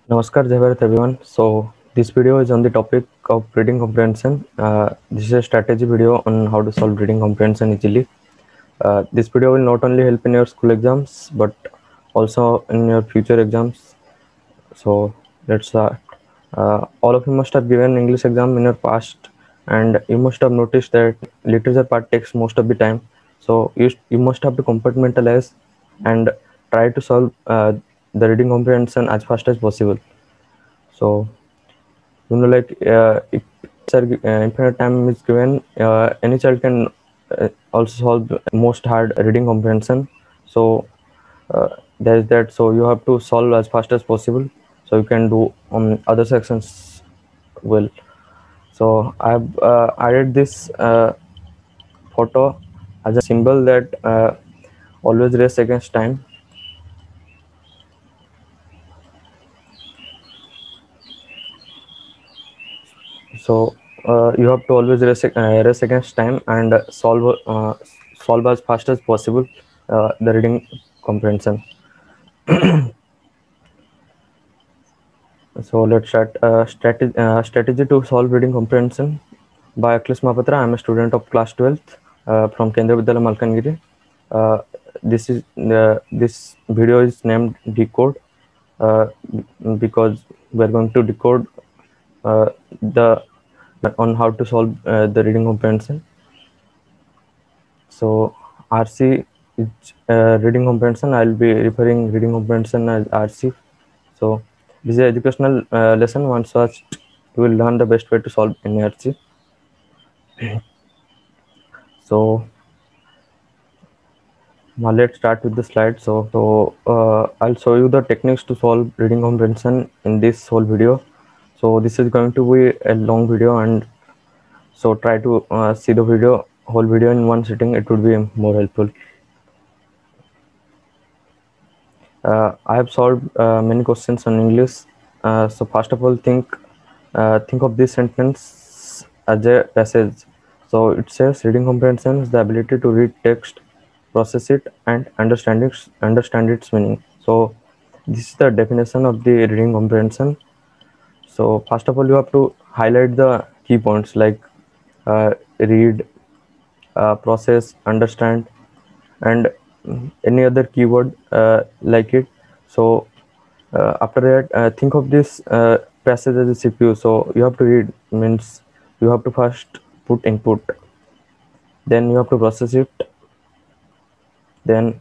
Namaskar, Jai Bharat everyone. So this video is on the topic of reading comprehension. This is a strategy video on how to solve reading comprehension easily. This video will not only help in your school exams but also in your future exams. So let's start. All of you must have given English exam in your past, and you must have noticed that literature part takes most of the time. So you must have to compartmentalize and try to solve the reading comprehension as fast as possible. So if infinite time is given, any child can also solve most hard reading comprehension. So there's that. So you have to solve as fast as possible so you can do other sections well. So I've added this photo as a symbol that always race against time. So you have to always race against time and solve as fast as possible the reading comprehension. So let's start. Strategy to solve reading comprehension by Akhilesh Mahapatra. I'm a student of class 12th from Kendra Vidyalaya Malkangiri. This video is named Decode uh, because we're going to decode the on how to solve the reading comprehension. So RC is reading comprehension. I'll be referring reading comprehension as RC. So this is an educational lesson. Once watched, you will learn the best way to solve any RC. So now let's start with the slide. I'll show you the techniques to solve reading comprehension in this whole video. So this is going to be a long video, and so try to see the whole video in one sitting. It would be more helpful. I have solved many questions on English. So first of all, think of this sentence as a passage. So it says reading comprehension is the ability to read text, process it, and understand its meaning. So this is the definition of the reading comprehension. So first of all, you have to highlight the key points like read, process, understand, and any other keyword like it. So after that, think of this passage as a CPU. So you have to read means you have to first put input, then you have to process it, then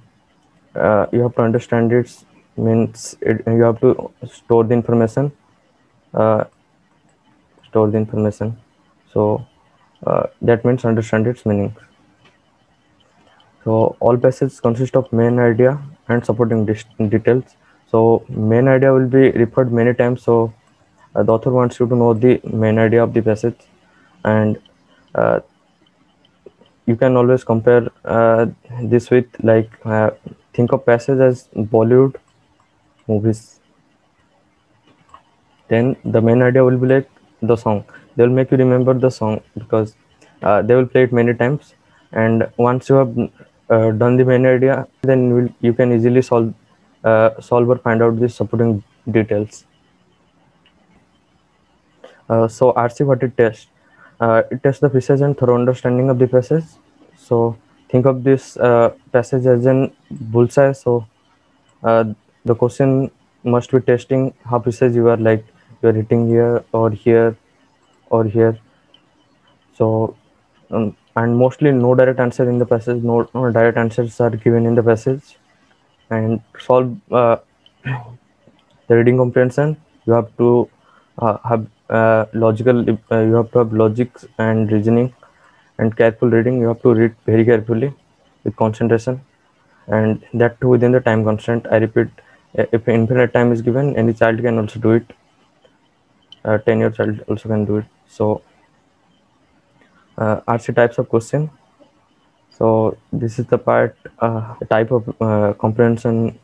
you have to understand it means you have to store the information. Uh, Store the information. So that means understand its meaning. So all passages consist of main idea and supporting details. So main idea will be referred many times. So the author wants you to know the main idea of the passage, and uh, you can always compare this with think of passage as Bollywood movies. Then the main idea will be like the song. They will make you remember the song because they will play it many times, and once you have done the main idea, then you can easily solve or find out the supporting details. So RC, what it tests? It tests the passage and thorough understanding of the passage. So think of this passage as an bullseye. So uh, the question must be testing how precise you are, like you are hitting here or here or here. So and mostly no direct answer in the passage. No direct answers are given in the passage. And solve the reading comprehension, you have to have logical. You have to have logic and reasoning and careful reading. You have to read very carefully with concentration, and that too within the time constraint. I repeat, if infinite time is given, any child can also do it. 10-year child also can do it. So RC types of question. So this is the part type of comprehension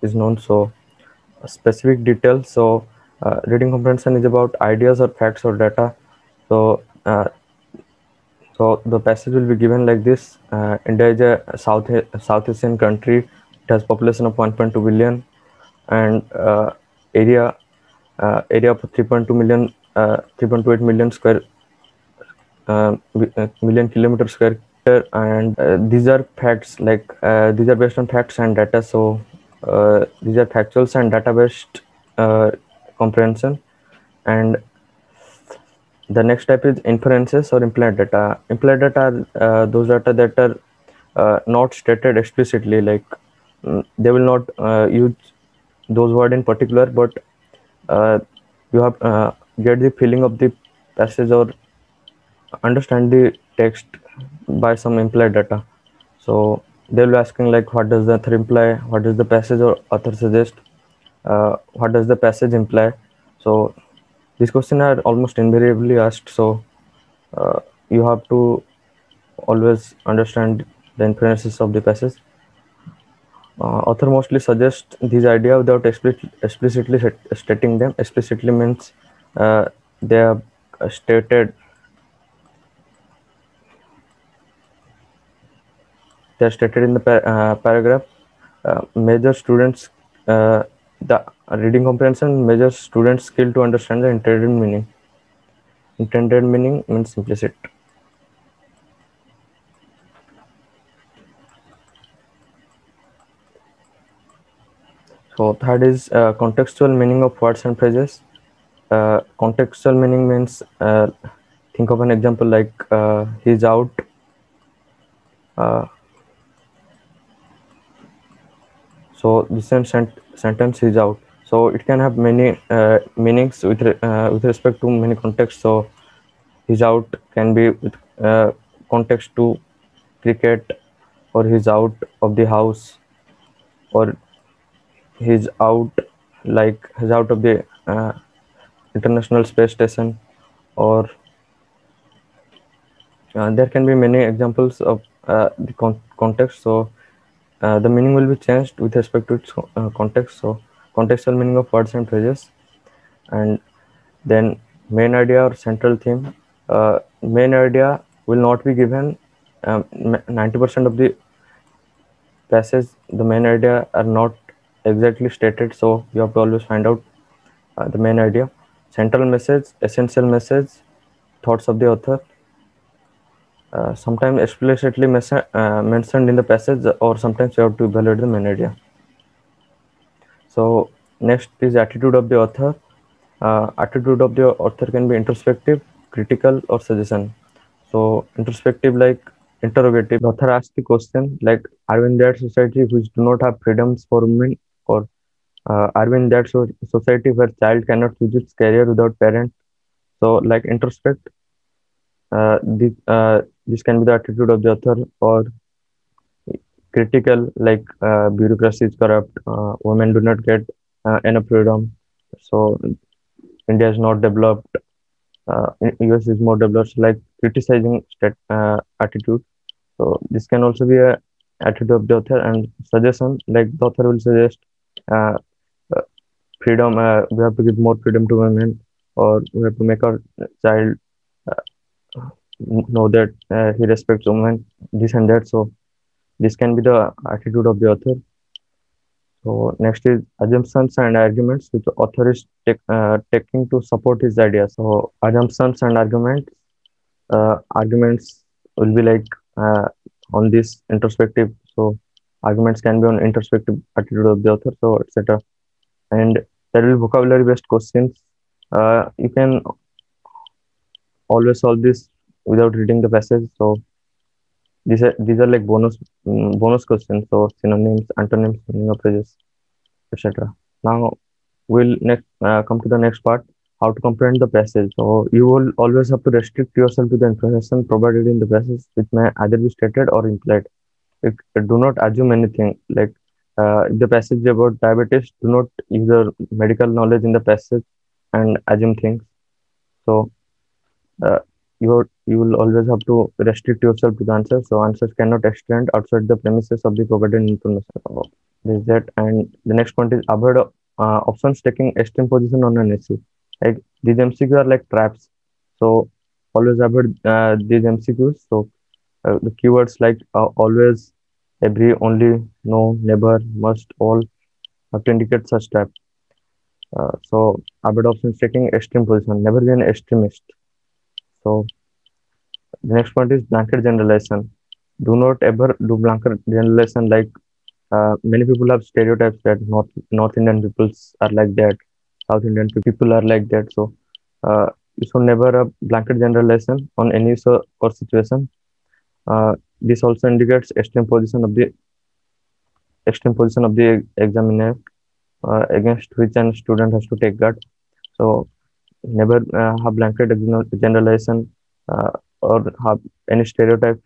is known. So specific details. So reading comprehension is about ideas or facts or data. So so the passage will be given like this. India is a South Asian country. It has population of 1.2 billion, and area of 3.2 million, 3.28 million square million kilometer square meter. And these are facts, like these are based on facts and data. So these are factuals and data based comprehension. And the next type is inferences or implied data. Implied data are those data that are not stated explicitly, like they will not use those words in particular, but uh, you have get the feeling of the passage or understand the text by some implied data. So they'll be asking like, what does the author imply, what does the passage or author suggest, what does the passage imply. So these questions are almost invariably asked. So you have to always understand the inferences of the passage. Author mostly suggests these ideas without explicitly stating them. Explicitly means they are stated, in the paragraph. Measure students the reading comprehension measures students skill to understand the intended meaning. Intended meaning means implicit. So third is contextual meaning of words and phrases. Contextual meaning means, think of an example like he's out. Uh, so this sentence is out. So it can have many meanings with respect to many contexts. So he's out can be with context to cricket, or he's out of the house, or he's out, like he's out of the international space station, or there can be many examples of the context. So the meaning will be changed with respect to its context. So contextual meaning of words and phrases. And then main idea or central theme. Main idea will not be given. 90% of the passage, the main idea are not exactly stated, so you have to always find out the main idea. Central message, essential message, thoughts of the author, sometimes explicitly mentioned in the passage, or sometimes you have to evaluate the main idea. So next is attitude of the author. Attitude of the author can be introspective, critical, or suggestion. So introspective, like interrogative. The author asks the question like, are we in that society which do not have freedoms for women, or are we in that society where child cannot choose its career without parent? So like introspect, this can be the attitude of the author. Or critical, like bureaucracy is corrupt, women do not get enough freedom, so India is not developed, US is more developed. So, like criticizing attitude. So this can also be a attitude of the author. And suggestion, like the author will suggest uh, uh, freedom. We have to give more freedom to women, or we have to make our child know that he respects women, this and that. So this can be the attitude of the author. So next is assumptions and arguments, which the author is taking to support his ideas. So assumptions and arguments will be like on this introspective. So arguments can be on introspective attitude of the author, so etc. And there will be vocabulary based questions. You can always solve this without reading the passage. So these are like bonus questions. So synonyms, antonyms, meaning of phrases, etc. Now we'll next come to the next part, how to comprehend the passage. So you will always have to restrict yourself to the information provided in the passage, which may either be stated or implied. Do not assume anything. Like if the passage is about diabetes, do not use your medical knowledge in the passage and assume things. So uh, you will always have to restrict yourself to the answer. So answers cannot extend outside the premises of the provided information. So this is that. And the next point is avoid options taking extreme position on an issue. Like these MCQs are like traps. So always avoid these MCQs. So the keywords like always, every, only, no, never, must, all have to indicate such traps. So avoid options taking extreme position. Never be an extremist. So the next point is blanket generalization. Do not ever do blanket generalization like many people have stereotypes that North Indian peoples are like that, South Indian people are like that. So you should never have blanket generalization on any or situation. This also indicates extreme position of the examiner against which an student has to take guard. So never have blanket generalization or have any stereotypes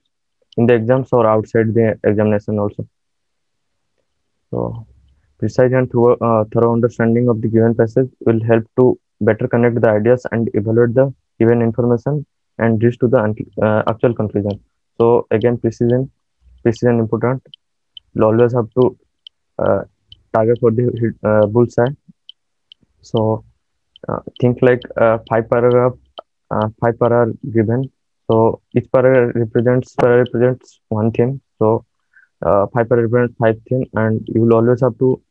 in the exams or outside the examination also. So precise and thorough understanding of the given passage will help to better connect the ideas and evaluate the given information and reach to the actual conclusion. So again, precision important. You always have to uh, target for the bullseye. So think like five para given. So each para represents one theme. So five para represents five theme, and you will always have to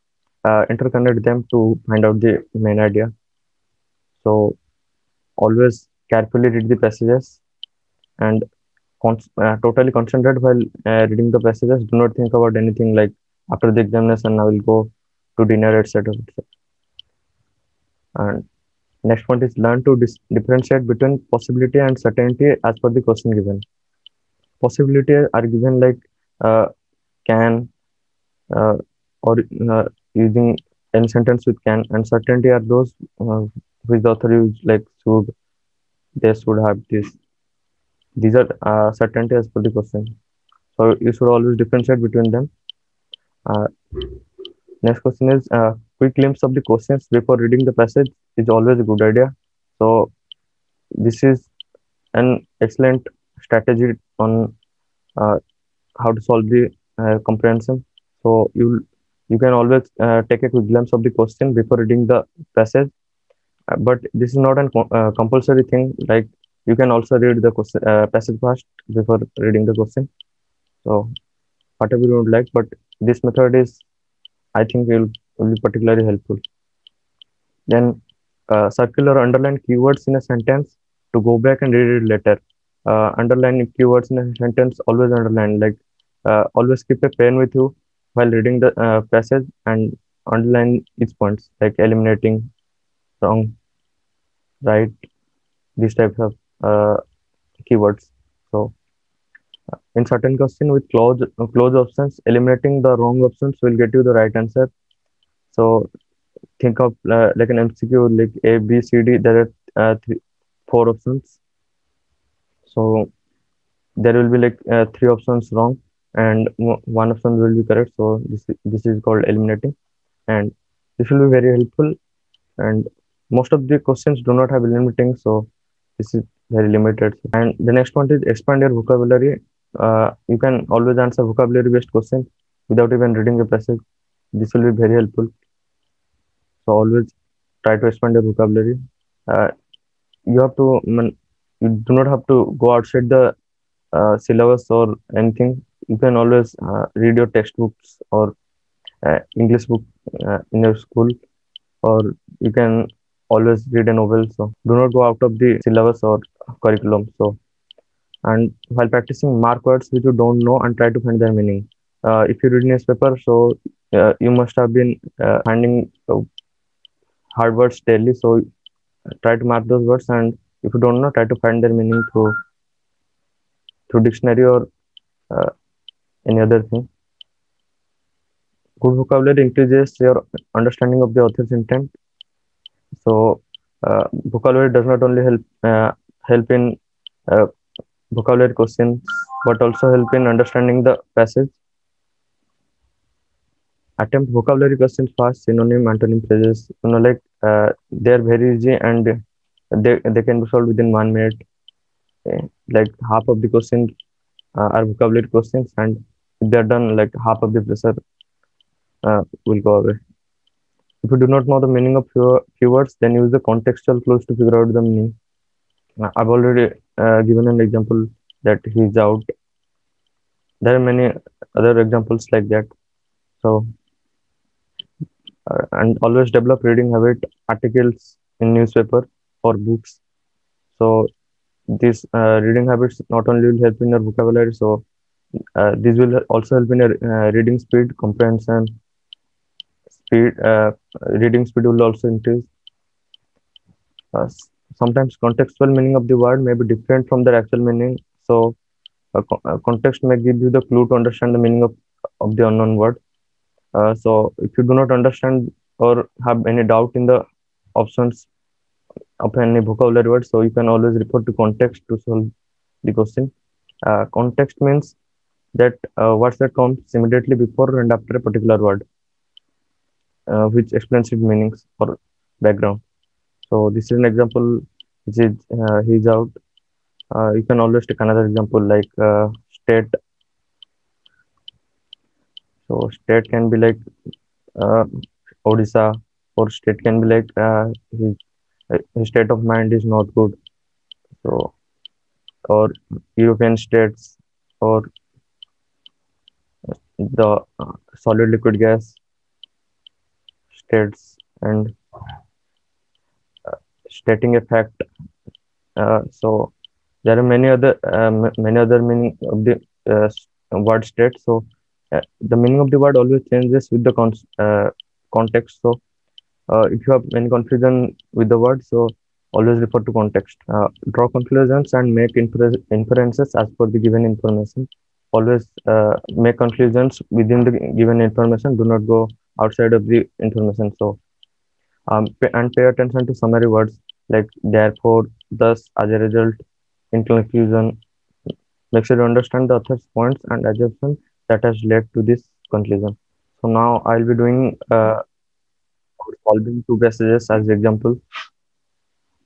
interconnect them to find out the main idea. So always carefully read the passages and totally concentrate while reading the passages. Do not think about anything like after the examination I will go to dinner, etc. And next point is learn to differentiate between possibility and certainty as per the question given. Possibility are given like uh, can uh, or using any sentence with can, and certainty are those which the author use like should, they should have this. These are certainty as per the question. So you should always differentiate between them. Uh, Next question is quick glimpse of the questions before reading the passage is always a good idea. So this is an excellent strategy on uh, how to solve the comprehension. So you can always take a quick glimpse of the question before reading the passage, but this is not a compulsory thing. Like you can also read the question, passage first before reading the question. So whatever you would like, but this method is, I think, will be particularly helpful. Then circle or underline keywords in a sentence to go back and read it later. Underline keywords in a sentence, always underline. Like always keep a pen with you while reading the passage and underline its points, like eliminating, wrong, right, these types of keywords. So in certain question with close options, eliminating the wrong options will get you the right answer. So think of like an MCQ like A, B, C, D. There are four options. So there will be like three options wrong and one option will be correct. So this is called eliminating, and this will be very helpful. And most of the questions do not have eliminating, so this is very limited. And the next one is expand your vocabulary. You can always answer vocabulary based question without even reading a passage. This will be very helpful. So always try to expand your vocabulary. Uh, you have to, you do not have to go outside the syllabus or anything. You can always read your textbooks or English book in your school, or you can always read a novel. So do not go out of the syllabus or curriculum. So and while practicing, mark words which you don't know and try to find their meaning. If you read newspaper, so you must have been finding hard words daily. So try to mark those words, and if you don't know, try to find their meaning through dictionary or uh, any other thing. Good vocabulary increases your understanding of the author's intent. So vocabulary does not only help in uh, vocabulary questions, but also help in understanding the passage. Attempt vocabulary questions fast, synonym, antonym phrases. Like they are very easy and they can be solved within 1 minute. Like half of the questions are vocabulary questions, and if they are done, like half of the pressure will go away. If you do not know the meaning of keywords, then use the contextual clues to figure out the meaning. I've already given an example that he's out. There are many other examples like that. So and always develop reading habit, articles in newspaper or books. So these reading habits not only will help in your vocabulary, so these will also help in your reading speed, comprehension speed. Reading speed will also increase. Sometimes contextual meaning of the word may be different from their actual meaning. So context may give you the clue to understand the meaning of the unknown word. So if you do not understand or have any doubt in the options of any vocabulary word, so you can always refer to context to solve the question. Context means that words that comes immediately before and after a particular word, which explains its meanings or background. So this is an example which is he's out. You can always take another example like state. So state can be like uh, Odisha, or state can be like his state of mind is not good. So or European states, or the solid liquid gas states, and stating a fact. So there are many other meaning of the word state. So the meaning of the word always changes with the context. So if you have any confusion with the word, so always refer to context. Draw conclusions and make inferences as per the given information. Always make conclusions within the given information. Do not go outside of the information. So and pay attention to summary words like therefore, thus, as a result, in conclusion. Make sure you understand the author's points and assumptions that has led to this conclusion. So now I'll be doing solving two passages as example,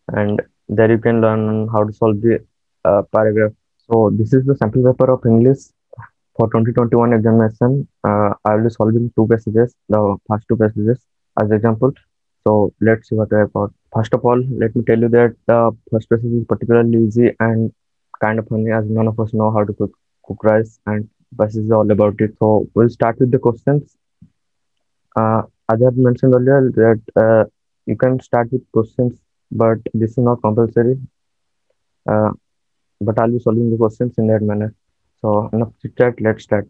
and there you can learn how to solve the paragraph. So this is the sample paper of English for 2021 examination. I will be solving two passages, the first two passages as example. So let's see what I got. First of all, let me tell you that the first passage is particularly easy and kind of funny, as none of us know how to cook rice, and passage is all about it. So we'll start with the questions. As I have mentioned earlier, that you can start with questions, but this is not compulsory. Uh, but I'll be solving the questions in that manner. So enough chit chat. Let's start.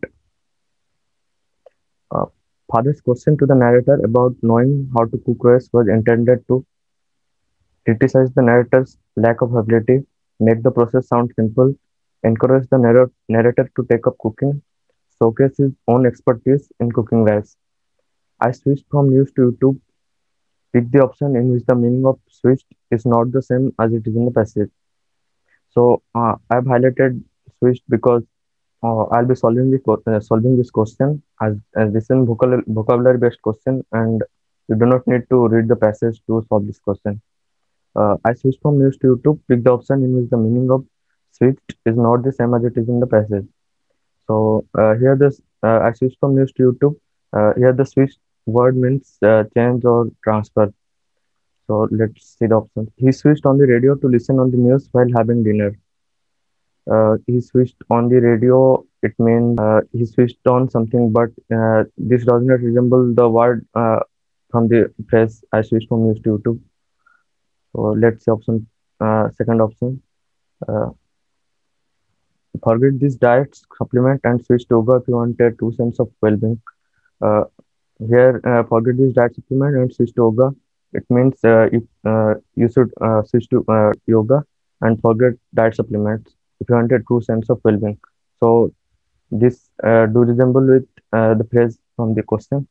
Uh, Father's question to the narrator about knowing how to cook rice was intended to criticize the narrator's lack of ability, make the process sound simple, encourage the narrator to take up cooking, showcase his own expertise in cooking rice. I switched from news to YouTube, pick the option in which the meaning of switched is not the same as it is in the passage. So I've highlighted switched because I'll be solving this question as this is a vocabulary based question, and you do not need to read the passage to solve this question. I switched from news to YouTube, pick the option in which the meaning of switched is not the same as it is in the passage. So here this I switched from news to YouTube. Here the switched word means change or transfer. So let's see the options. He switched on the radio to listen on the news while having dinner. He switched on the radio. It means he switched on something, but this does not resemble the word from the phrase I switched from news to YouTube. So let's see option second option. Uh, Forget this diet supplement and switch to yoga if you want a true sense of well-being. Uh, Here, forget this diet supplement and switch to yoga. It means you should switch to yoga and forget diet supplements if you want a true sense of well-being. So this do resemble with the phrase from the question.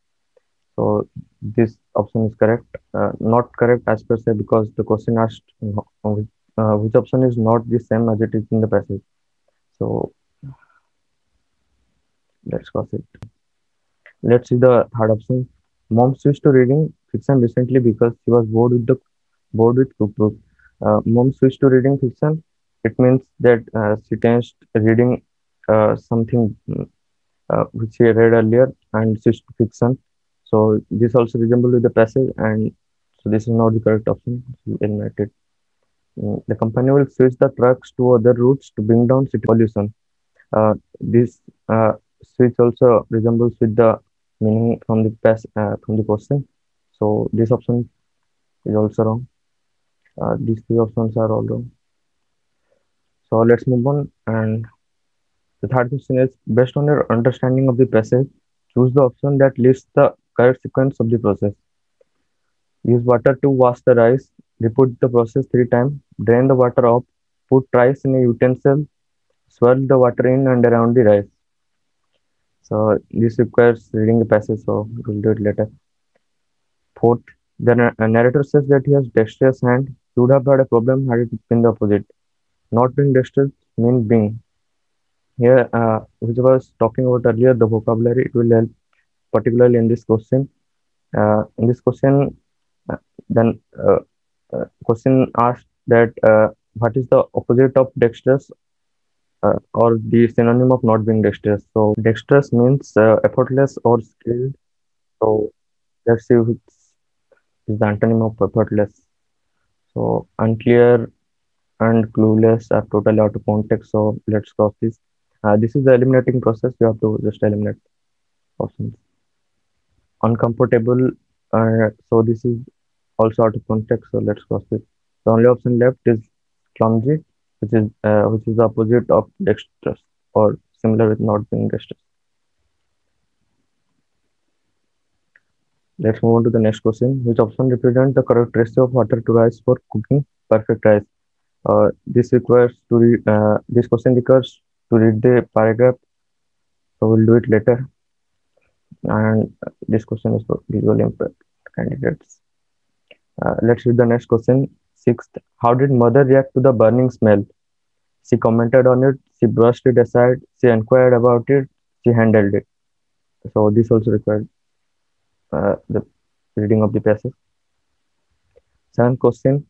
So this option is correct. Not correct as per se because the question asked which option is not the same as it is in the passage. So let's cross it. Let's see the third option. Mom switched to reading fiction recently because she was bored with cookbook. Mom switched to reading fiction. It means that she changed reading something which she read earlier and switched to fiction. So this also resembles with the passage, and so this is not the correct option. So eliminate it. The company will switch the trucks to other routes to bring down city pollution. This switch also resembles with the meaning from the question. So this option is also wrong. These three options are all wrong. So let's move on. And the third question is, based on your understanding of the passage, choose the option that lists the correct sequence of the process. Use water to wash the rice. Repeat the process 3 times. Drain the water off. Put rice in a utensil. Swirl the water in and around the rice. So this requires reading the passage, so we'll do it later. Fourth, the narrator says that he has dexterous hand. He would have had a problem had it been the opposite. Not being dexterous mean being. Here, which I was talking about earlier, the vocabulary, it will help particularly in this question. In this question, then question asked that what is the opposite of dexterous or the synonym of not being dexterous. So dexterous means effortless or skilled. So let's see which is the antonym of effortless. So unclear and clueless are totally out of context. So let's cross this. This is the eliminating process. You have to just eliminate options. Uncomfortable. So this is also out of context. So let's cross this. The only option left is clumsy, which is the opposite of dexterous or similar with not being dexterous. Let's move on to the next question. Which option represents the correct ratio of water to rice for cooking perfect rice? This question requires to read the paragraph, so we'll do it later. And this question is for visually impaired candidates. Let's read the next question. Sixth, how did mother react to the burning smell? She commented on it, she brushed it aside, she inquired about it, she handled it. So this also required the reading of the passage. Seventh question,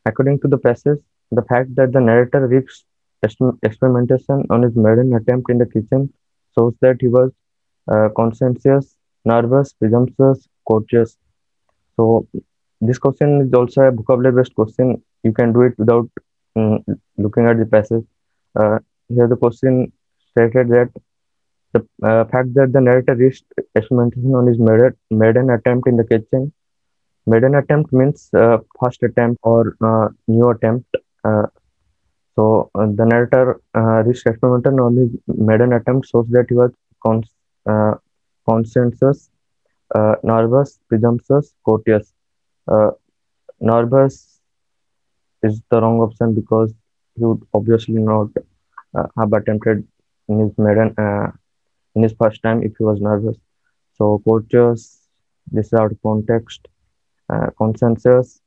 according to the passage, the fact that the narrator risked experimentation on his maiden attempt in the kitchen shows that he was conscientious, nervous, presumptuous, courteous. So this question is also a vocabulary-based question. You can do it without mm, looking at the passage. Uh, Here the question stated that the fact that the narrator reached experimentation on his maiden attempt in the kitchen. Maiden attempt means first attempt or new attempt. Uh, the narrator reached experimentation on his maiden attempt shows that he was cons- uh, conscientious, nervous, presumptuous, courteous. Uh, Nervous is the wrong option because he would obviously not have attempted in his in his first time if he was nervous. So courteous, this is out of context. Consensus,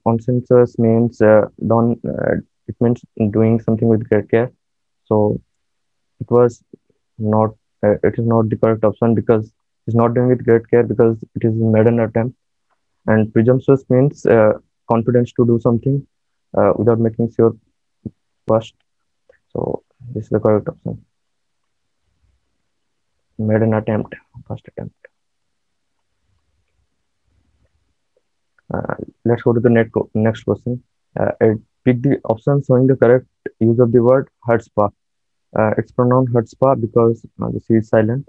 consensus means don't. It means doing something with great care. So it was not. It is not the correct option because he's not doing it with great care because it is a maiden attempt. And presumptuous means confidence to do something without making sure first. So this is the correct option. Maiden attempt, first attempt. Uh, let's go to the next question. Pick the option showing the correct use of the word Hertzpa. It's pronounced Hertzpa because the C is silent.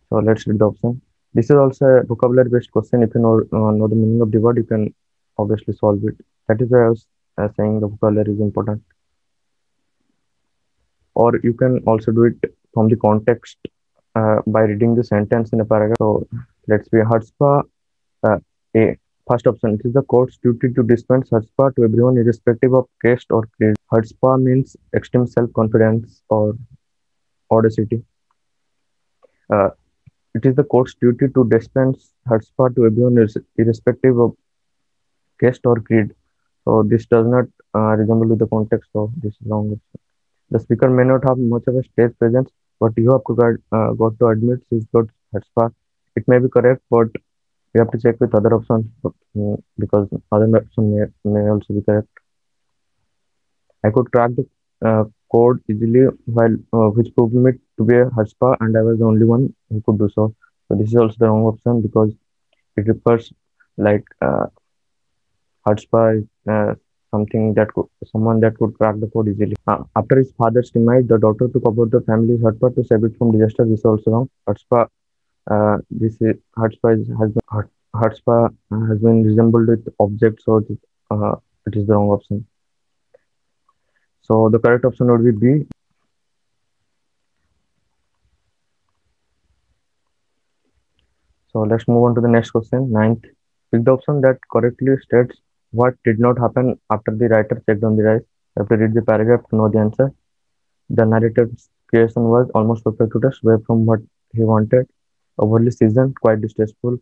So let's read the option. This is also a vocabulary based question. If you know the meaning of the word, you can obviously solve it. That is why I was saying the vocabulary is important. Or you can also do it from the context by reading the sentence in a paragraph. So let's be Hertzpa. A first option. It is the court's duty to dispense Hertzpa to everyone irrespective of caste or creed. Hertzpa means extreme self-confidence or audacity. Uh, it is the court's duty to dispense Hertzpa to everyone irrespective of caste or creed. So this does not resemble with the context, so this is wrong. The speaker may not have much of a stage presence, but you have got to admit he's got Hertzpa. It may be correct, but you have to check with other options because other option may also be correct. I could crack the code easily, while which proved me to be a Hertzpa, and I was the only one who could do so. So this is also the wrong option because it refers like Hertzpa is something that someone that could crack the code easily. After his father's demise, the daughter took over the family's Hertzpa to save it from disaster. This is also wrong. Hertzpa, this is Hertzpa has been Harspa has been resembled with objects, so it is the wrong option. So the correct option would be B. So let's move on to the next question. Ninth, pick the option that correctly states what did not happen after the writer checked on the rice. You have to read the paragraph to know the answer. The narrative's creation was almost perfect to test away from what he wanted. Overly seasoned, quite distasteful.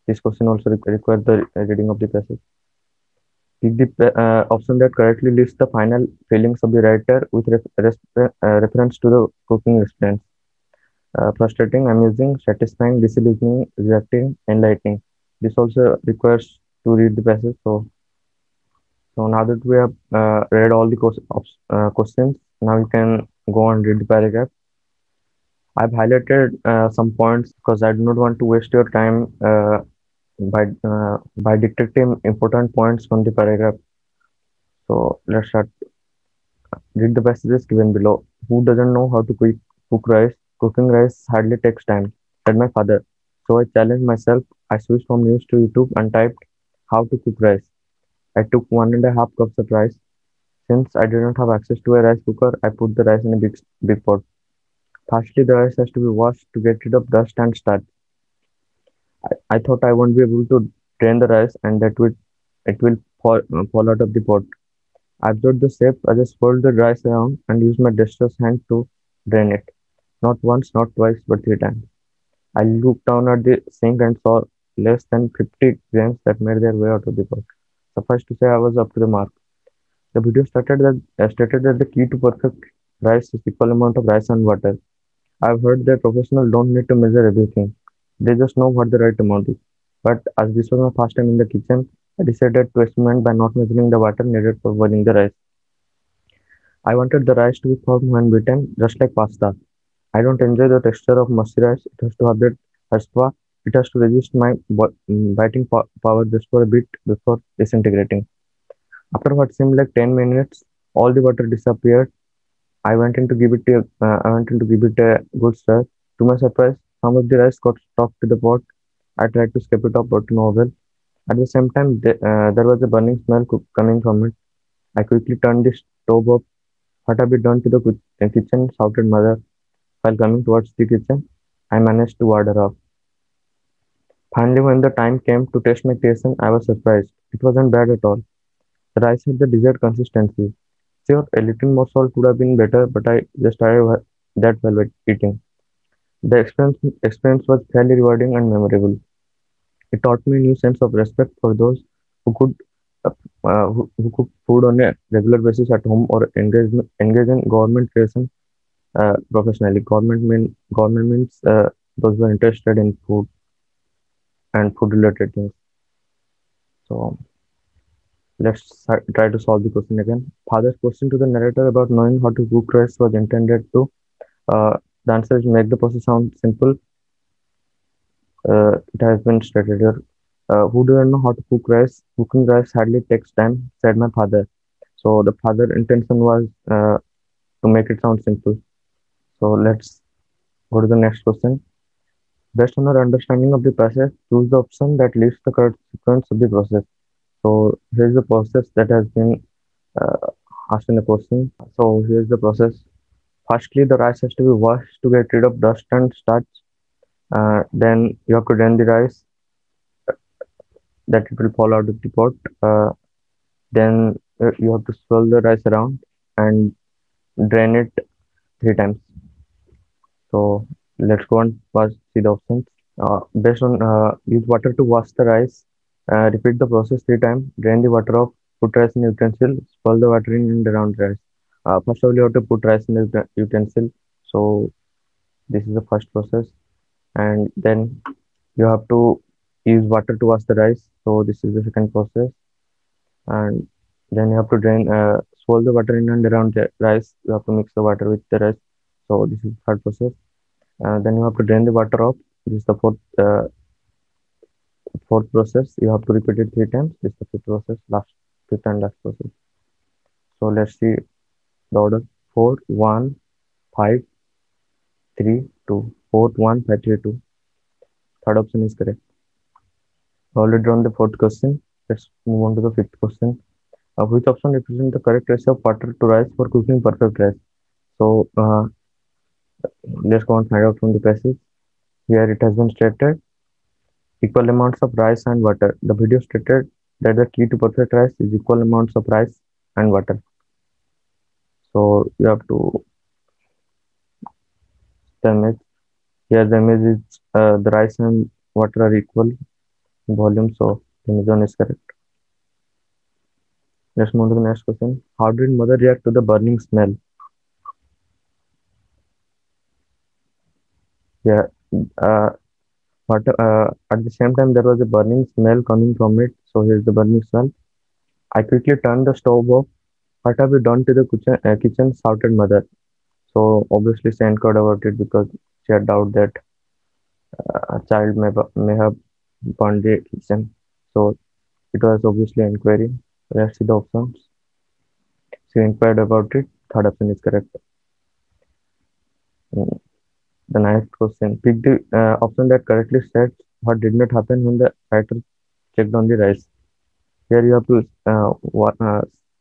This question also requires the reading of the passage. Pick the option that correctly lists the final feelings of the writer with reference to the cooking experience. Frustrating, amusing, satisfying, disillusioning, reacting, enlightening. This also requires to read the passage. So now that we have read all the questions, now you can go and read the paragraph. I've highlighted some points because I do not want to waste your time by dictating important points from the paragraph. So let's start. Read the passages given below. Who doesn't know how to cook rice? Cooking rice hardly takes time, said my father. So I challenged myself. I switched from news to YouTube and typed how to cook rice. I took 1.5 cups of rice. Since I did not have access to a rice cooker, I put the rice in a big pot. Firstly, the rice has to be washed to get rid of dust and starch. I thought I won't be able to drain the rice and that it will fall out of the pot. I absorbed the shape as I swirled the rice around and used my dexterous hand to drain it. Not once, not twice, but 3 times. I looked down at the sink and saw less than 50 grains that made their way out of the pot. Suffice to say, I was up to the mark. The video stated that the key to perfect rice is equal amount of rice and water. I've heard that professionals don't need to measure everything. They just know what the right amount is. But as this was my first time in the kitchen, I decided to experiment by not measuring the water needed for boiling the rice. I wanted the rice to be firm when beaten, just like pasta. I don't enjoy the texture of mushy rice. It has to have that haspa. It has to resist my biting power just for a bit before disintegrating. After what seemed like 10 minutes, all the water disappeared. I went in to give it a good stir. To my surprise, some of the rice got stuck to the pot. I tried to scrape it off, but no avail. At the same time, there was a burning smell coming from it. I quickly turned the stove off. "What have you done to the kitchen?" shouted mother. While coming towards the kitchen, I managed to ward her off. Finally, when the time came to taste my creation, I was surprised. It wasn't bad at all. The rice had the desired consistency. Sure, a little more salt would have been better, but I just tried that while eating. The experience was fairly rewarding and memorable. It taught me a new sense of respect for those who could uh, who cook food on a regular basis at home or engage in government creation professionally. Government means those who are interested in food and food related things. So try to solve the question again. Father's question to the narrator about knowing how to cook rice was intended to. Uh, the answer is make the process sound simple. It has been stated here. Who doesn't know how to cook rice? Cooking rice hardly takes time, said my father. So the father intention was to make it sound simple. So let's go to the next question. Based on our understanding of the process, choose the option that leads the correct sequence of the process. So here's the process that has been uh, asked in the question. So here's the process. Firstly, the rice has to be washed to get rid of dust and starch. Then you have to drain the rice that it will fall out of the pot. Then you have to swirl the rice around and drain it 3 times. So let's go and see the options. Based on use water to wash the rice. Repeat the process 3 times. Drain the water off. Put rice in utensil. Swirl the water in and around rice. First of all, you have to put rice in the utensil. So this is the first process, and then you have to use water to wash the rice. So this is the second process, and then you have to swirl the water in and around the rice. You have to mix the water with the rice. So this is the third process. Then you have to drain the water off. This is the fourth process. You have to repeat it 3 times. This is the fifth and last process. So let's see the order: 4, 1, 5, 3, 2. 4, 1, 5, 3, 2. Third option is correct. Already drawn the fourth question. Let's move on to the fifth question. Which option represents the correct ratio of water to rice for cooking perfect rice? So let's go and find out from the passage. Here it has been stated equal amounts of rice and water. The video stated that the key to perfect rice is equal amounts of rice and water. So you have to the image. Here the image is the rice and water are equal in volume, so the image one is correct. Let's move to the next question. How did mother react to the burning smell? Yeah, uh, but at the same time there was a burning smell coming from it. So here's the burning smell. I quickly turned the stove off. What have you done to the kitchen? Shouted mother. So obviously she inquired about it because she had doubt that a child may have burned the kitchen. So it was obviously inquiry. Let's see the options. She inquired about it. Third option is correct. Mm, The ninth question. Pick the option that correctly states what did not happen when the writer checked on the rice. Here you have to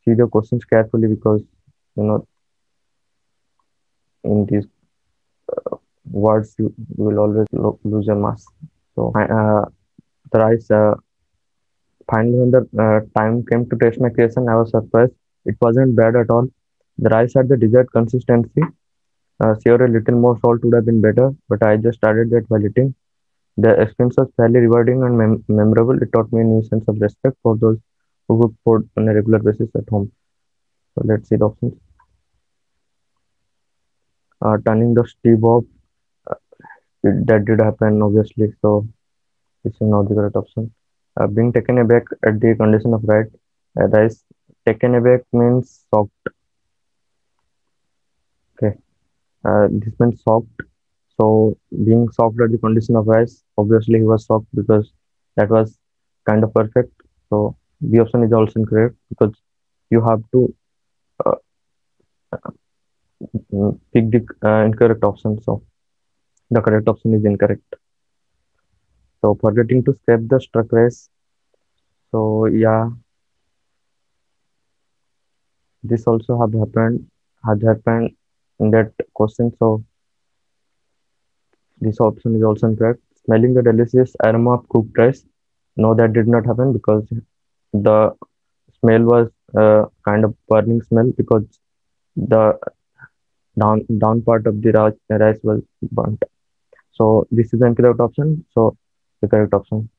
see the questions carefully because you know in these words you will always lose a mass. So the rice finally when the time came to taste my creation, I was surprised. It wasn't bad at all. The rice had the desired consistency. Sure, a little more salt would have been better, but I just started that while eating. The experience was fairly rewarding and memorable. It taught me a new sense of respect for those who cook food on a regular basis at home. So let's see the options. Turning the stove off, uh, that did happen obviously. So this is not the correct option. Being taken aback at the condition of rice. Taken aback means soft. Okay, this means soft. So being soft at the condition of rice, obviously he was soft because that was kind of perfect. So the option is also incorrect because you have to uh, pick the incorrect option. So the correct option is incorrect. So forgetting to scrape the struck rice. So yeah, this also have happened had happened in that question. So this option is also incorrect. Smelling the delicious aroma of cooked rice. No, that did not happen because the smell was kind of burning smell because the down part of the rice was burnt. So this is the incorrect option. So the correct option.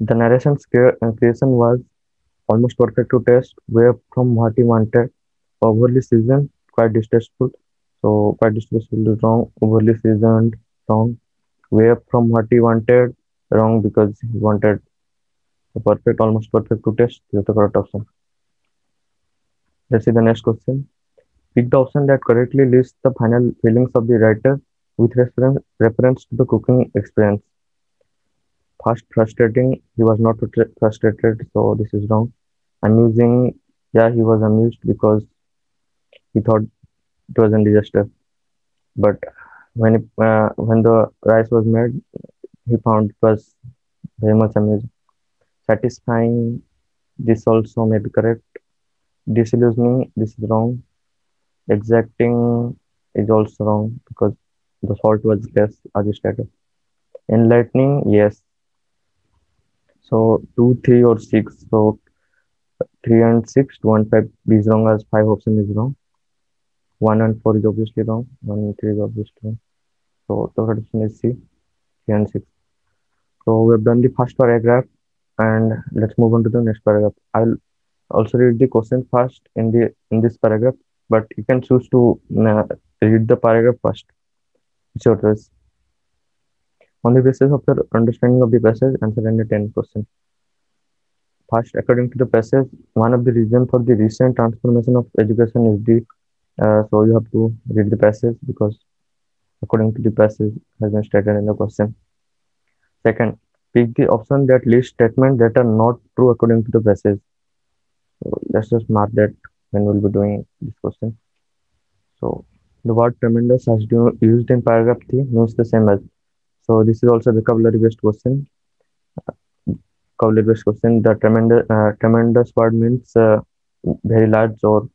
The narration creation was almost perfect to taste, way from what he wanted. Overly seasoned, quite distasteful. So quite distasteful is wrong. Overly seasoned, wrong. Way from what he wanted, wrong because he wanted a perfect, almost perfect to taste. This is the correct option. Let's see the next question. Pick the option that correctly lists the final feelings of the writer with reference to the cooking experience. First, frustrating. He was not frustrated, so this is wrong. Amusing. Yeah, he was amused because he thought it was a disaster. But when the rice was made, he found it was very much amusing. Satisfying. This also may be correct. Disillusioning. This is wrong. Exacting is also wrong because the salt was less as stated. Enlightening, yes. So 2, 3 or 6. So 3 and 6, 2 and 5 is wrong as 5 option is wrong. 1 and 4 is obviously wrong. 1 and 3 is obviously wrong. So the correct option is C, 3 and 6. So we have done the first paragraph and let's move on to the next paragraph. I'll also read the question first in this paragraph, but you can choose to read the paragraph first. It's your choice. On the basis of your understanding of the passage, answer any 10 questions. First, according to the passage, one of the reasons for the recent transformation of education is the so you have to read the passage because according to the passage has been stated in the question. Second, pick the option that lists statements that are not true according to the passage. So let's just mark that when we'll be doing this question. So the word tremendous as used in paragraph 3 means the same as. So this is also vocabulary based question. Vocabulary-based question. The tremendous word means very large or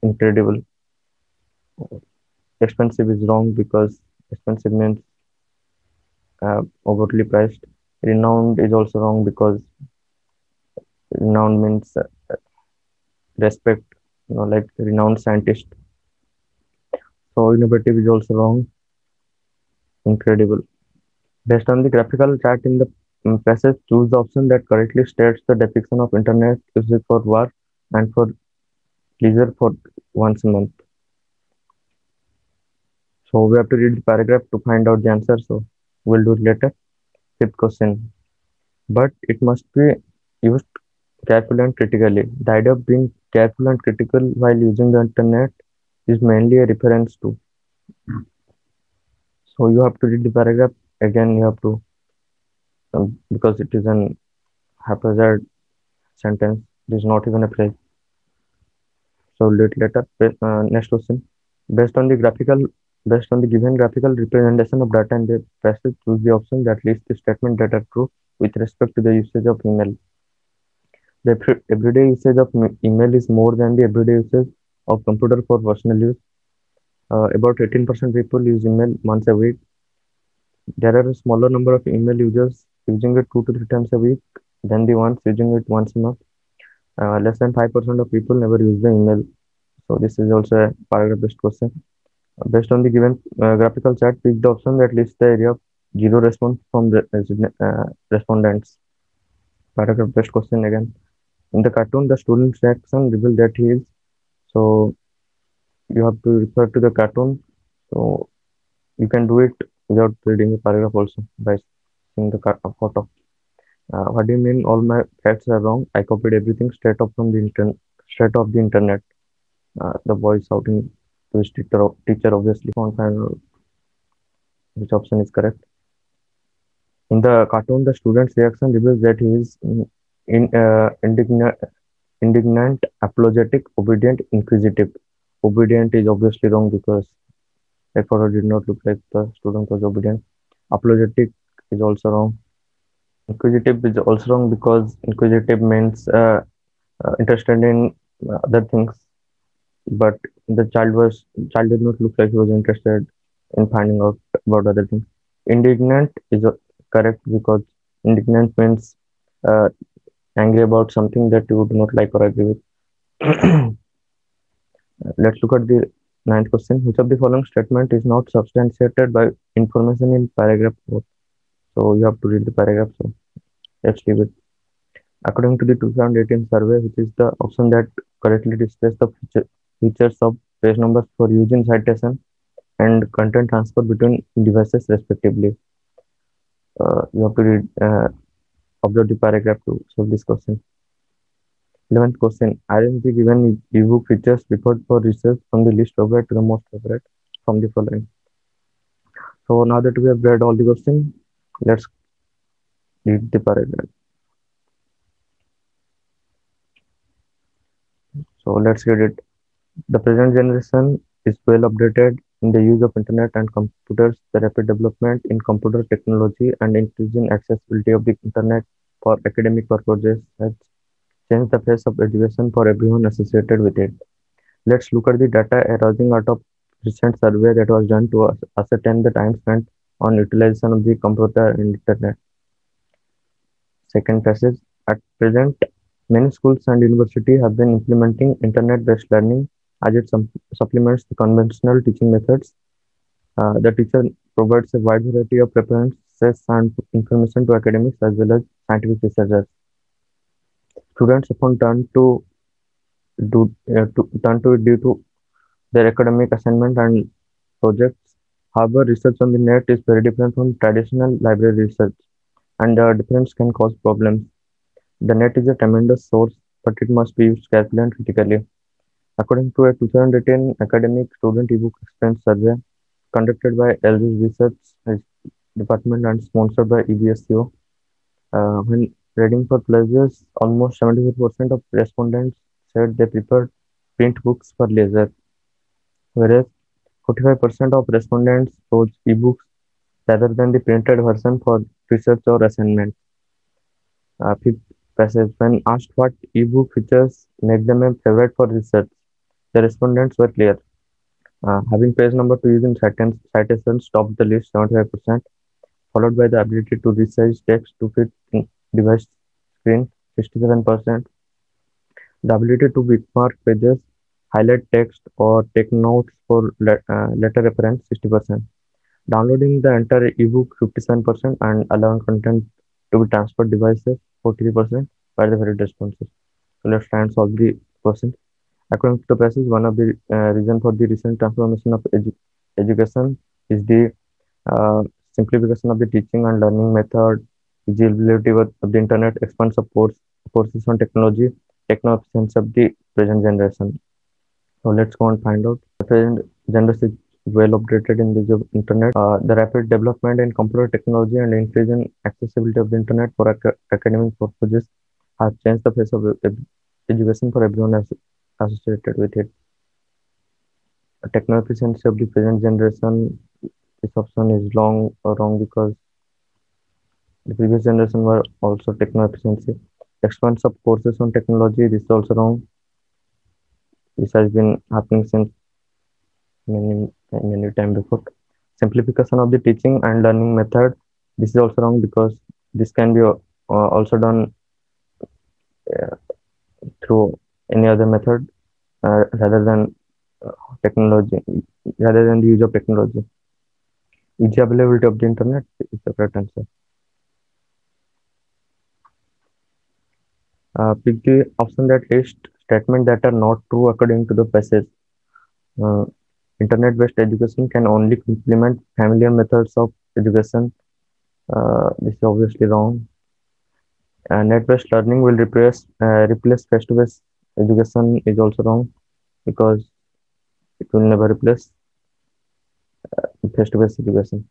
incredible. Expensive is wrong because expensive means overly priced. Renowned is also wrong because renowned means respect, like renowned scientist. So innovative is also wrong. Incredible. Based on the graphical chart in the passage, choose the option that correctly states the depiction of internet usage for work and for leisure for once a month. So we have to read the paragraph to find out the answer. So we'll do it later. Fifth question. But it must be used carefully and critically. The idea of being careful and critical while using the internet is mainly a reference to. So you have to read the paragraph again. You have to because it is an haphazard sentence. It is not even a phrase. So later. Next question. Based on the graphical, based on the given graphical representation of data in the passage, choose the option that lists the statement that are true with respect to the usage of email. The everyday usage of email is more than the everyday usage of computer for personal use. About 18% people use email once a week. There are a smaller number of email users using it 2 to 3 times a week than the ones using it once a month. Less than 5% of people never use the email. So this is also a paragraph-based question. Based on the given graphical chart, pick the option that lists the area of zero response from the respondents. Paragraph-based question again. In the cartoon, the student's reaction reveals that he is. So you have to refer to the cartoon. So you can do it without reading the paragraph also by seeing the photo. What do you mean? All my facts are wrong. I copied everything straight up from the straight off the internet. The boy shouting to his teacher obviously can't find which option is correct. In the cartoon, the student's reaction reveals that he is indignant, apologetic, obedient, inquisitive. Obedient is obviously wrong because the photo did not look like the student was obedient. Apologetic is also wrong. Inquisitive is also wrong because inquisitive means interested in other things, but the child did not look like he was interested in finding out about other things. Indignant is correct because indignant means uh, angry about something that you do not like or agree with. Let's look at the ninth question. Which of the following statement is not substantiated by information in paragraph 4? So you have to read the paragraph. So let's leave it. According to the 2018 survey, which is the option that correctly displays the features of page numbers for use in citation and content transfer between devices respectively. You have to read, observe the paragraph to solve this question. 11th question. Arrange the given ebook features preferred for research from the least favorite to the most favorite from the following. So now that we have read all the questions, let's read the paragraph. So let's read it. The present generation is well updated in the use of internet and computers. The rapid development in computer technology and increasing accessibility of the internet for academic purposes has changed the face of education for everyone associated with it. Let's look at the data arising out of recent survey that was done to ascertain the time spent on utilization of the computer and internet. Second passage. At present, many schools and universities have been implementing internet-based learning as it supplements the conventional teaching methods. The teacher provides a wide variety of references and information to academics as well as scientific researchers. Students often turn to it due to their academic assignment and projects. However, research on the net is very different from traditional library research, and the difference can cause problems. The net is a tremendous source, but it must be used carefully and critically. According to a 2018 academic student ebook experience survey conducted by LG's Research Department and sponsored by EBSCO, when reading for pleasures, almost 74% of respondents said they preferred print books for leisure, whereas 45% of respondents chose ebooks rather than the printed version for research or assignment. Fifth passage, when asked what ebook features make them a favorite for research, the respondents were clear. Having page number to use in citations topped the list 75%, followed by the ability to resize text to fit in device screen 67%, the ability to bookmark pages, highlight text, or take notes for letter reference 60%. Downloading the entire ebook 57% and allowing content to be transferred devices 43% were the varied responses. So let's try and solve the question. According to the passage, one of the reason for the recent transformation of education is the uh, simplification of the teaching and learning method, usability of the internet, expands of courses on technology, techno efficiency of the present generation. So let's go and find out. The present generation is well updated in the internet. The rapid development in computer technology and increase in accessibility of the internet for academic purposes has changed the face of education for everyone associated with it. Techno efficiency of the present generation, this option is long or wrong because the previous generation were also techno efficiency. Expanse of courses on technology, this is also wrong. This has been happening since many time before. Simplification of the teaching and learning method, this is also wrong because this can be also done uh, through any other method rather than uh, technology, rather than the use of technology. Easy availability of the internet is the correct answer. Pick the option that lists statements that are not true according to the passage. Uh, Internet-based education can only implement familiar methods of education. This is obviously wrong. Net-based learning will replace face-to-face education is also wrong because it will never replace face-to-face education.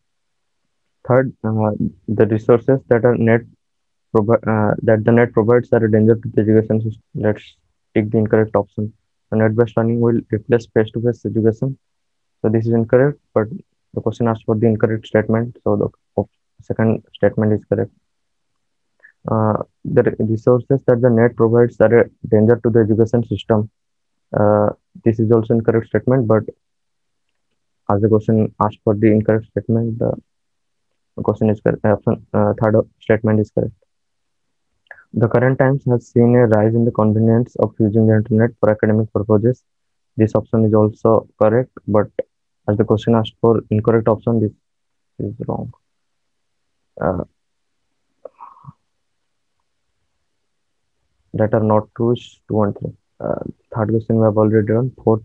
Third, the resources that the net provides are a danger to the education system. Let's take the incorrect option. The net-based learning will replace face-to-face education. So this is incorrect, but the question asks for the incorrect statement. So the second statement is correct. The resources that the net provides are a danger to the education system. Uh, this is also incorrect statement, but as the question asked for the incorrect statement, the question is correct. Third statement is correct. The current times has seen a rise in the convenience of using the internet for academic purposes. This option is also correct, but as the question asked for incorrect option, this is wrong. Uh, that are not true is 2 and 3. Third question we have already done. Fourth,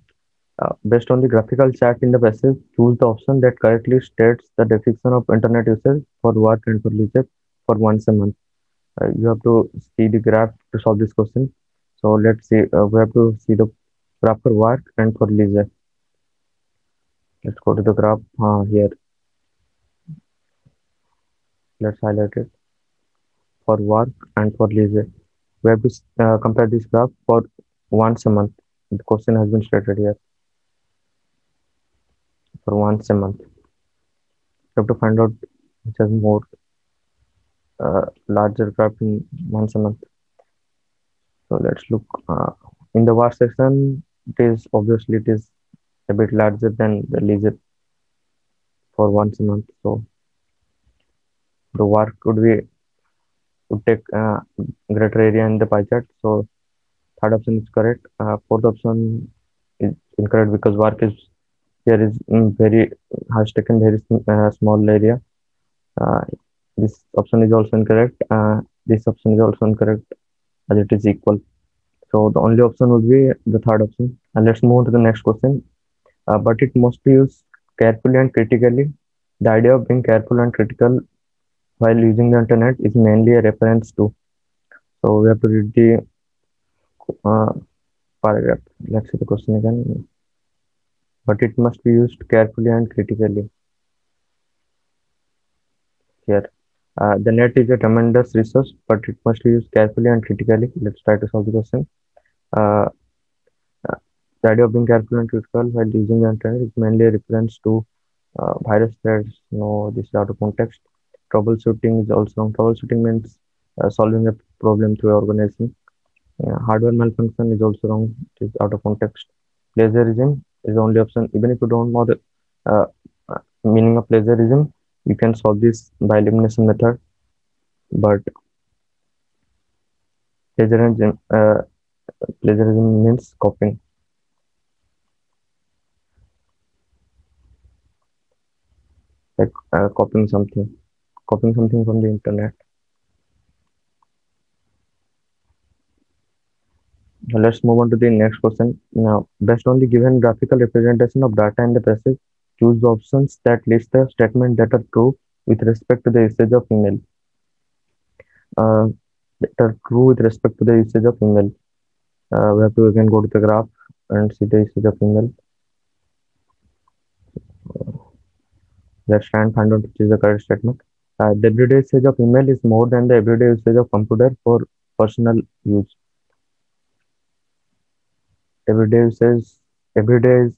based on the graphical chart in the passage, choose the option that correctly states the definition of internet usage for work and for leisure for once a month. You have to see the graph to solve this question. So let's see, we have to see the graph for work and for leisure. Let's go to the graph here. Let's highlight it for work and for leisure. We have to compare this graph for once a month. The question has been stated here for once a month. You have to find out which has more larger graph in once a month. So let's look in the war section. It is a bit larger than the leisure for once a month. So the work would take greater area in the pie chart. So third option is correct. Fourth option is incorrect because work is here is very has taken very small area. Uh, this option is also incorrect. This option is also incorrect as it is equal. So the only option would be the third option. And let's move on to the next question. But it must be used carefully and critically. The idea of being careful and critical while using the internet is mainly a reference to. So we have to read the uh, paragraph. Let's see the question again. But it must be used carefully and critically. Here, the net is a tremendous resource, but it must be used carefully and critically. Let's try to solve the question. Uh, the idea of being careful and critical while using the internet is mainly a reference to Virus threats, no, this is out of context. Troubleshooting is also wrong. Troubleshooting means solving a problem through organizing. Hardware malfunction is also wrong. It is out of context. Plagiarism is the only option. Even if you don't know the uh, meaning of plagiarism, you can solve this by elimination method. But plagiarism, plagiarism means copying, like copying something from the internet. Let's move on to the next question. Now, based on the given graphical representation of data in the passage, choose the options that list the statement that are true with respect to the usage of email. Uh, that are true with respect to the usage of email. We have to again go to the graph and see the usage of email. Let's try and find out which is the correct statement. The everyday usage of email is more than the everyday usage of computer for personal use. Everyday usage, everyday is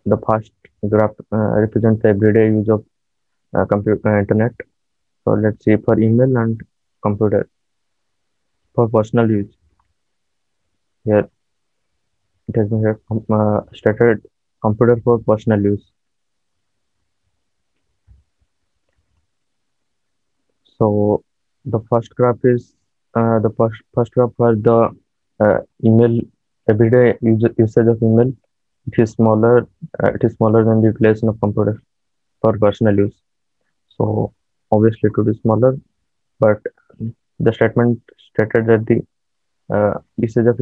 the first graph represents the everyday use of computer internet. So let's see for email and computer for personal use. Here it has been here, stated computer for personal use. So the first graph is the first graph for the email everyday usage of email. It is smaller. It is smaller than the utilization of computer for personal use. So obviously it would be smaller, but the statement stated that the usage of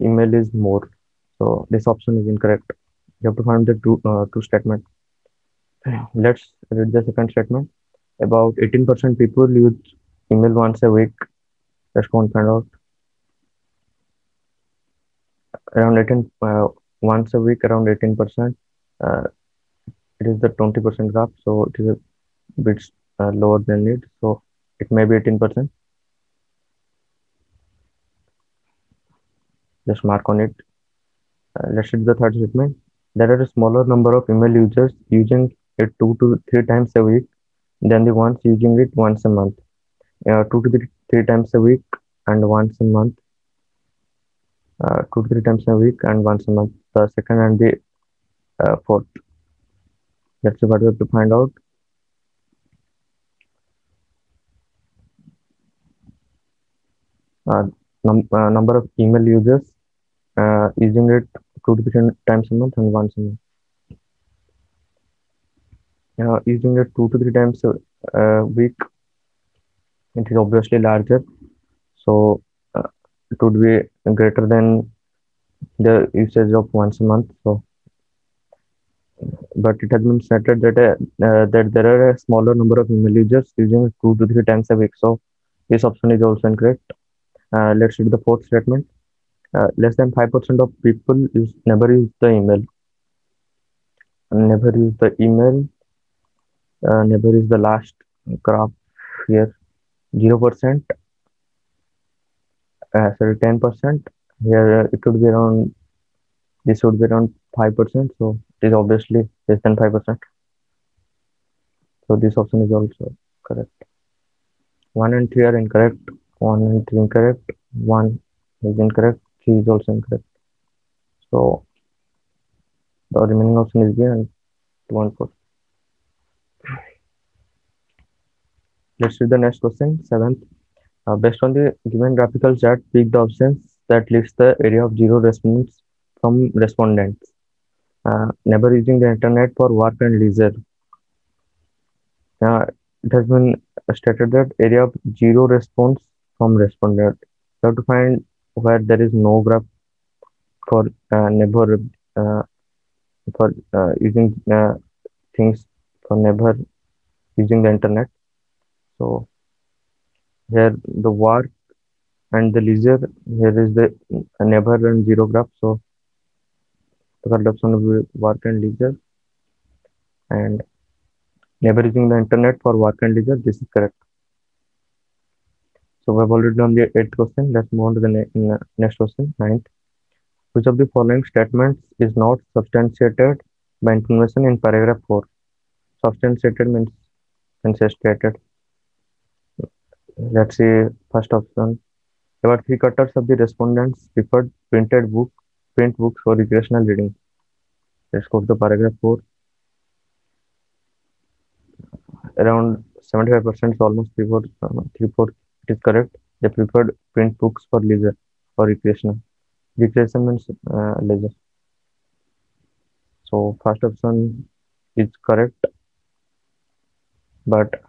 email is more. So this option is incorrect. You have to find the true statement. Let's read the second statement. About 18% people use email once a week. Let's go and find out. Around 18 once a week, around 18%. Uh, it is the 20% graph, so it is a bit lower than it. So it may be 18%. Just mark on it. Let's read the third statement. There are a smaller number of email users using it 2 to 3 times a week than the ones using it once a month. 2 to 3 times a week and once a month. 2 to 3 times a week and once a month. The second and the fourth. That's what we have to find out. Uh, Number of email users using it 2 to 3 times a month and once a month. Using it 2 to 3 times a week, it is obviously larger. So it would be greater than the usage of once a month. So, but it has been stated that that there are a smaller number of email users using it 2 to 3 times a week. So this option is also incorrect. Let's read the fourth statement. Less than 5% of people never use the email. Never use the email. Never is the last graph here. 0%. Sorry, 10%. Here it would be around. This would be around 5%. So it is obviously less than 5%. So this option is also correct. 1 and 3 are incorrect. 1 and 3 incorrect. 1 is incorrect. 3 is also incorrect. So the remaining option is B and 2 and 4. Let's read the next question, seventh. Based on the given graphical chart, pick the options that list the area of zero response from respondents. Never using the internet for work and leisure. It has been stated that area of zero response from respondent. You have to find where there is no graph for never for using things for never using the internet. So here the work and the leisure, here is the never and zero graph. So the correct option will be work and leisure, and never using the internet for work and leisure. This is correct. So we have already done the eighth question. Let's move on to the next question, ninth. Which of the following statements is not substantiated by information in paragraph 4? Substantiated means consistent. Let's see first option. About three-quarters of the respondents preferred print books for recreational reading. Let's go to the paragraph 4. Around 75%, almost three-fourth, it is correct. They preferred print books for leisure or recreational. Recreation means leisure. So first option is correct, but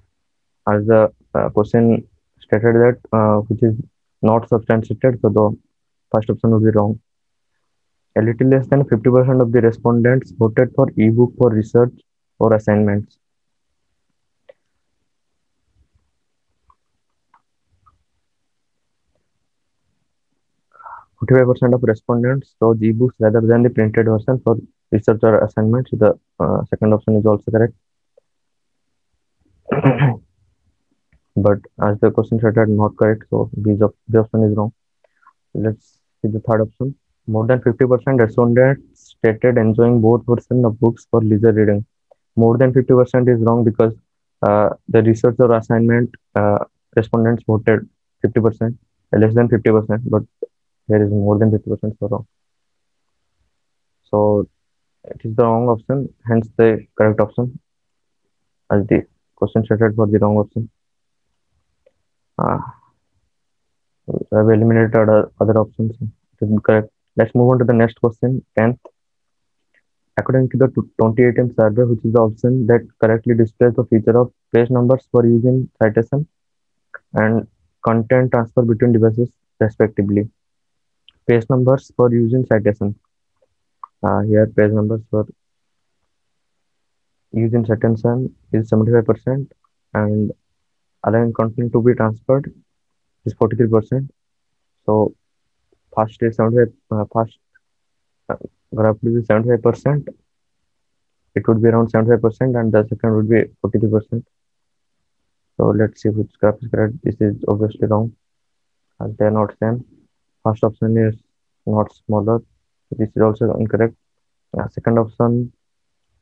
as the question stated that which is not substantiated, so the first option would be wrong. A little less than 50% of the respondents voted for ebook for research or assignments. 45% of respondents chose ebooks rather than the printed version for research or assignments. So the second option is also correct. But as the question stated not correct, so the option is wrong. Let's see the third option. More than 50% respondents stated enjoying both versions of books for leisure reading. More than 50% is wrong because the research or assignment respondents voted 50%, less than 50%, but there is more than 50%, so wrong. So it is the wrong option, hence the correct option as the question stated for the wrong option. I've eliminated other options. It is correct. Let's move on to the next question, 10th. According to the 2018 survey, which is the option that correctly displays the feature of page numbers for use in citation and content transfer between devices, respectively. Page numbers for use in citation. Here, page numbers for use in citation is 75%, and allowing content to be transferred is 43%. So, first is 75. First graph will be 75%. It would be around 75%, and the second would be 43%. So let's see which graph is correct. This is obviously wrong, as they are not same. First option is not smaller. This is also incorrect. Second option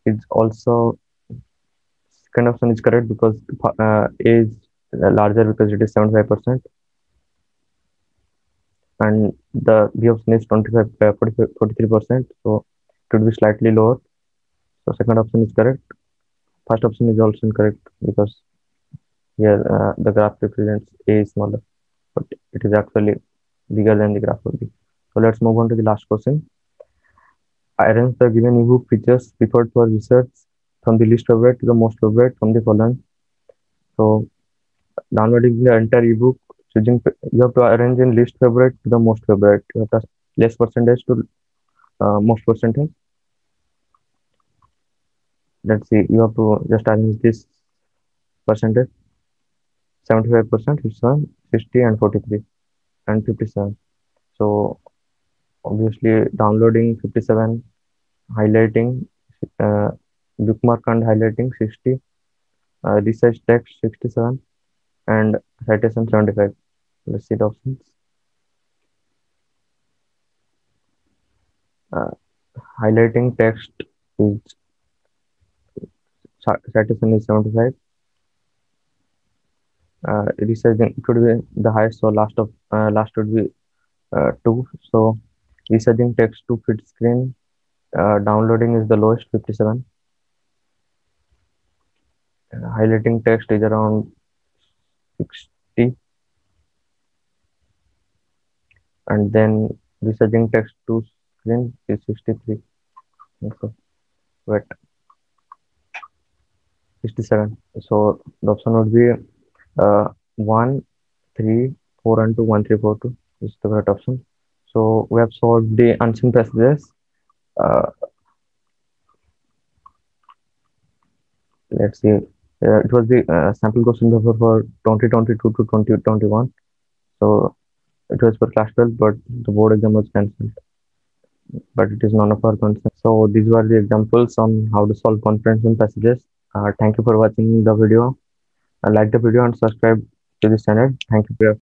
is also correct because A is larger because it is 75%, and the B option is 43%. So it would be slightly lower. So second option is correct. First option is also incorrect because here the graph represents A is smaller, but it is actually bigger than the graph will be. So let's move on to the last question. Arrange the given ebook features preferred for research from the least favorite to the most favorite from the following. So downloading the entire ebook, you have to arrange in least favorite to the most favorite. You have to less percentage to most percentage. Let's see, you have to just arrange this percentage. 75%, 57, 60, and 43, and 57. So obviously downloading 57, highlighting, uh, bookmark and highlighting 60, research text 67, and citation 75. Let's see the options. Uh, Highlighting text is citation is 75. Researching it would be the highest, so last would be 2. So researching text to fit screen, downloading is the lowest, 57. Highlighting text is around 60, and then researching text to screen is 63. Okay. Wait, 67. So the option would be 1, 3, 4, and 2. 1, 3, 4, 2 is the correct option. So we have solved the unseen passages. Uh, let's see. It was the sample question paper for 2022 to 2021. So it was for class 12, but the board exam was cancelled. But it is none of our concern. So these were the examples on how to solve comprehension passages. Thank you for watching the video. Like the video and subscribe to this channel. Thank you.